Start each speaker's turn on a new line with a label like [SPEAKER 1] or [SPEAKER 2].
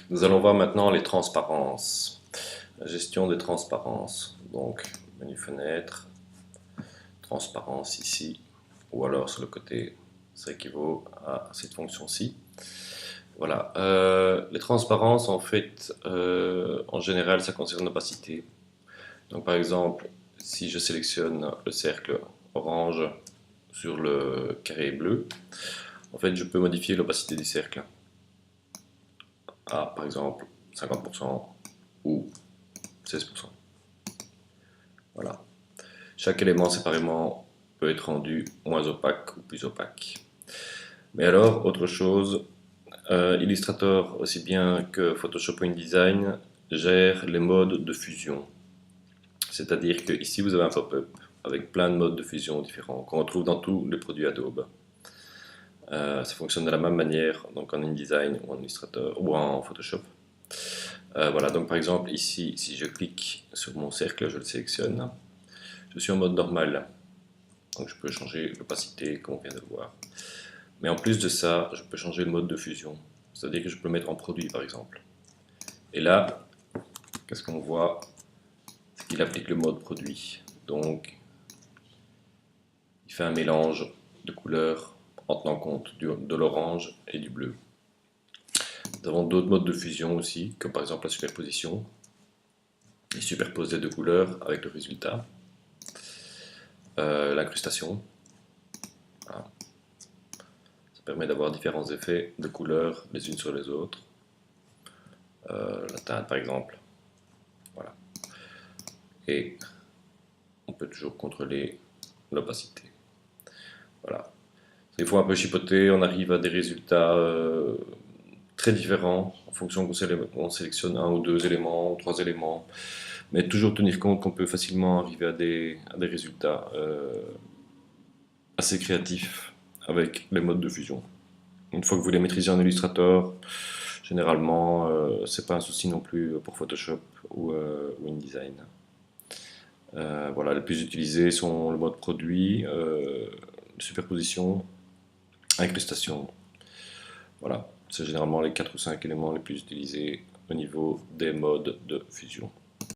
[SPEAKER 1] Nous allons voir maintenant les transparences. La gestion des transparences. Donc, menu fenêtre, transparence ici, ou alors sur le côté, ça équivaut à cette fonction-ci. Voilà. Les transparences, en fait, en général, ça concerne l'opacité. Donc, par exemple, si je sélectionne le cercle orange sur le carré bleu, en fait, je peux modifier l'opacité du cercle à, par exemple, 50% ou 16%. Voilà. Chaque élément séparément peut être rendu moins opaque ou plus opaque. Mais alors, autre chose, Illustrator, aussi bien que Photoshop ou InDesign, gère les modes de fusion. C'est-à-dire que ici, vous avez un pop-up avec plein de modes de fusion différents qu'on retrouve dans tous les produits Adobe. Ça fonctionne de la même manière donc en InDesign ou en Illustrator ou en Photoshop. Voilà, donc par exemple ici, si je clique sur mon cercle, je le sélectionne, je suis en mode normal. Donc je peux changer l'opacité comme on vient de le voir. Mais en plus de ça, je peux changer le mode de fusion. C'est-à-dire que je peux le mettre en produit par exemple. Et là, qu'est-ce qu'on voit? C'est qu'il applique le mode produit. Donc il fait un mélange de couleurs en tenant compte de l'orange et du bleu. Nous avons d'autres modes de fusion aussi, comme par exemple la superposition. Il superpose les deux couleurs avec le résultat. L'incrustation. Voilà. Ça permet d'avoir différents effets de couleurs les unes sur les autres. La teinte par exemple. Voilà. Et on peut toujours contrôler l'opacité. Voilà. Des fois un peu chipoté, on arrive à des résultats très différents en fonction qu'on sélectionne un ou deux éléments, ou trois éléments. Mais toujours tenir compte qu'on peut facilement arriver à des résultats assez créatifs avec les modes de fusion. Une fois que vous les maîtrisez en Illustrator, généralement, c'est pas un souci non plus pour Photoshop ou InDesign. Voilà, les plus utilisés sont le mode produit, superposition, incrustation. Voilà, c'est généralement les 4 ou 5 éléments les plus utilisés au niveau des modes de fusion.